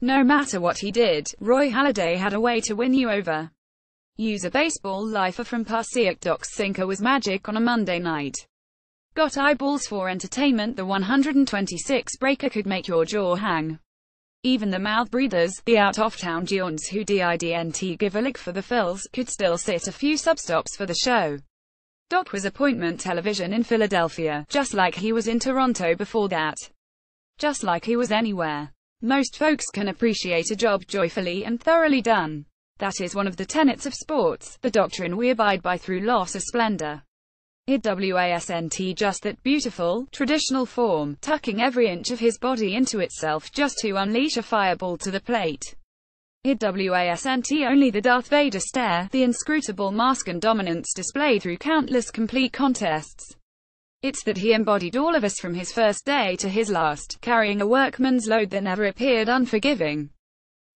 No matter what he did, Roy Halladay had a way to win you over. Use a baseball lifer from Passaic. Doc's sinker was magic on a Monday night. Got eyeballs for entertainment. The 126 breaker could make your jaw hang. Even the mouth breathers, the out-of-town Giants who didn't give a lick for the fills, could still sit a few substops for the show. Doc was appointment television in Philadelphia, just like he was in Toronto before that. Just like he was anywhere. Most folks can appreciate a job joyfully and thoroughly done. That is one of the tenets of sports, the doctrine we abide by through loss of splendor. It wasn't just that beautiful, traditional form, tucking every inch of his body into itself just to unleash a fireball to the plate. It wasn't only the Darth Vader stare, the inscrutable mask and dominance displayed through countless complete contests. It's that he embodied all of us from his first day to his last, carrying a workman's load that never appeared unforgiving.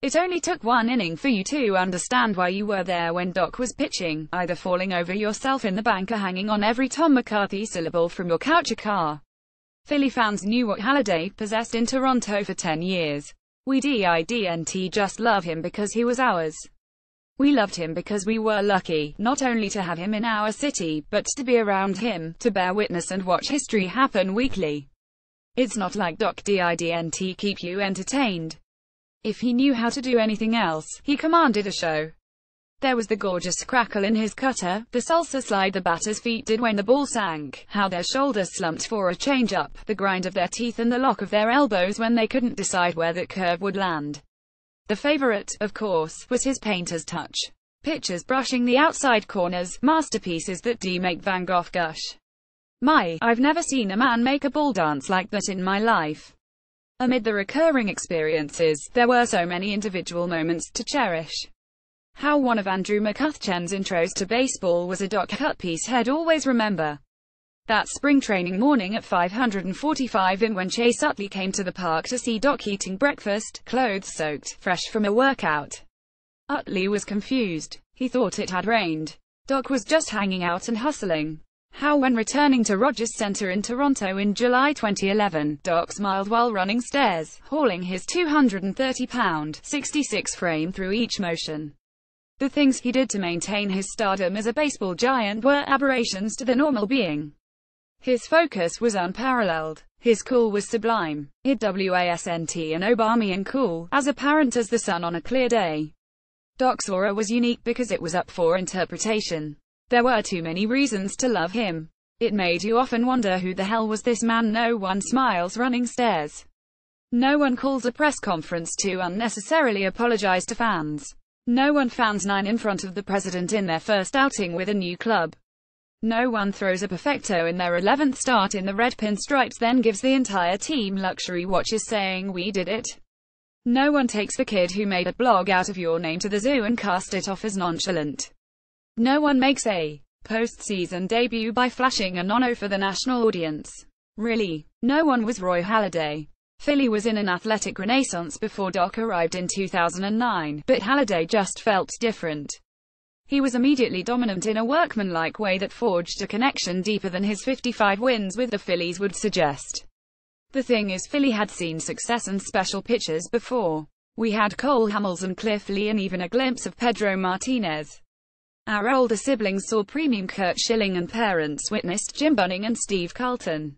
It only took one inning for you to understand why you were there when Doc was pitching, either falling over yourself in the bank or hanging on every Tom McCarthy syllable from your couch or car. Philly fans knew what Halladay possessed in Toronto for 10 years. We didn't just love him because he was ours. We loved him because we were lucky, not only to have him in our city, but to be around him, to bear witness and watch history happen weekly. It's not like Doc didn't keep you entertained. If he knew how to do anything else, he commanded a show. There was the gorgeous crackle in his cutter, the salsa slide the batter's feet did when the ball sank, how their shoulders slumped for a change-up, the grind of their teeth and the lock of their elbows when they couldn't decide where that curve would land. The favorite, of course, was his painter's touch. Pitches brushing the outside corners, masterpieces that make Van Gogh gush. I've never seen a man make a ball dance like that in my life. Amid the recurring experiences, there were so many individual moments to cherish. How one of Andrew McCutcheon's intros to baseball was a Doc cut piece he'd always remember. That spring training morning at 5:45 in when Chase Utley came to the park to see Doc eating breakfast, clothes soaked, fresh from a workout. Utley was confused. He thought it had rained. Doc was just hanging out and hustling. How when returning to Rogers Centre in Toronto in July 2011, Doc smiled while running stairs, hauling his 230-pound, 66 frame through each motion. The things he did to maintain his stardom as a baseball giant were aberrations to the normal being. His focus was unparalleled. His cool was sublime. It wasn't an Obamian cool, as apparent as the sun on a clear day. Doc's aura was unique because it was up for interpretation. There were too many reasons to love him. It made you often wonder who the hell was this man. No one smiles running stairs. No one calls a press conference to unnecessarily apologize to fans. No one fans 9 in front of the president in their first outing with a new club. No one throws a perfecto in their 11th start in the red pinstripes then gives the entire team luxury watches saying we did it. No one takes the kid who made a blog out of your name to the zoo and cast it off as nonchalant. No one makes a postseason debut by flashing a nono for the national audience. Really, no one was Roy Halladay. Philly was in an athletic renaissance before Doc arrived in 2009, but Halladay just felt different. He was immediately dominant in a workmanlike way that forged a connection deeper than his 55 wins with the Phillies would suggest. The thing is, Philly had seen success and special pitchers before. We had Cole Hamels and Cliff Lee and even a glimpse of Pedro Martinez. Our older siblings saw premium Curt Schilling and parents witnessed Jim Bunning and Steve Carlton.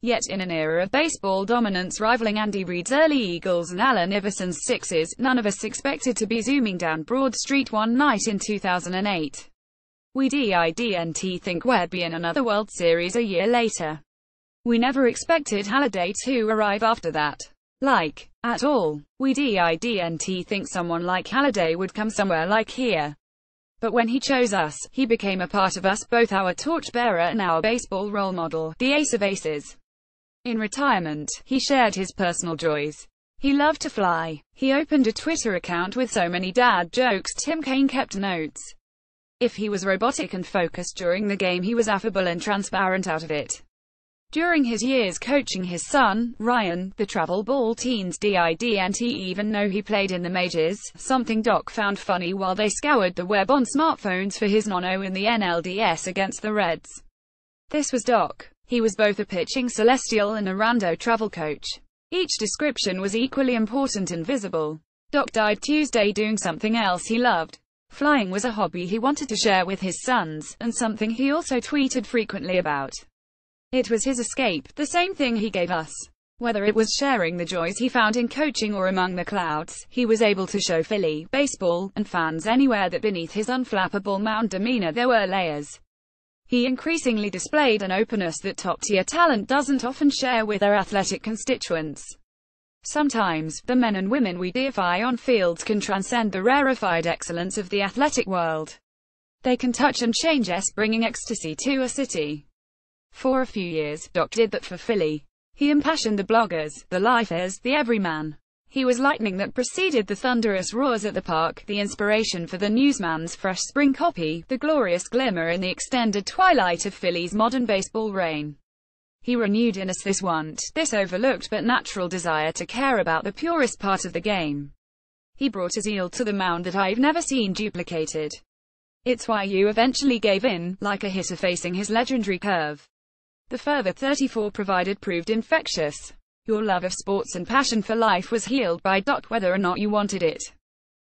Yet in an era of baseball dominance rivaling Andy Reid's early Eagles and Allen Iverson's Sixers, none of us expected to be zooming down Broad Street one night in 2008. We didn't think we'd be in another World Series a year later. We never expected Halladay to arrive after that. At all. We didn't think someone like Halladay would come somewhere like here. But when he chose us, he became a part of us, both our torchbearer and our baseball role model, the ace of aces. In retirement, he shared his personal joys. He loved to fly. He opened a Twitter account with so many dad jokes Tim Kaine kept notes. If he was robotic and focused during the game, he was affable and transparent out of it. During his years coaching his son, Ryan, the travel ball teens didn't even know he played in the majors, something Doc found funny while they scoured the web on smartphones for his nono in the NLDS against the Reds. This was Doc. He was both a pitching celestial and a rando travel coach. Each description was equally important and visible. Doc died Tuesday doing something else he loved. Flying was a hobby he wanted to share with his sons, and something he also tweeted frequently about. It was his escape, the same thing he gave us. Whether it was sharing the joys he found in coaching or among the clouds, he was able to show Philly, baseball, and fans anywhere that beneath his unflappable mound demeanor there were layers. He increasingly displayed an openness that top-tier talent doesn't often share with their athletic constituents. Sometimes, the men and women we deify on fields can transcend the rarefied excellence of the athletic world. They can touch and change us, bringing ecstasy to a city. For a few years, Doc did that for Philly. He impassioned the bloggers, the lifers, the everyman. He was lightning that preceded the thunderous roars at the park, the inspiration for the newsman's fresh spring copy, the glorious glimmer in the extended twilight of Philly's modern baseball reign. He renewed in us this this overlooked but natural desire to care about the purest part of the game. He brought a zeal to the mound that I've never seen duplicated. It's why you eventually gave in, like a hitter facing his legendary curve. The fervor 34 provided proved infectious. Your love of sports and passion for life was healed by Doc whether or not you wanted it.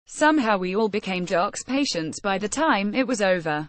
Somehow we all became Doc's patients by the time it was over.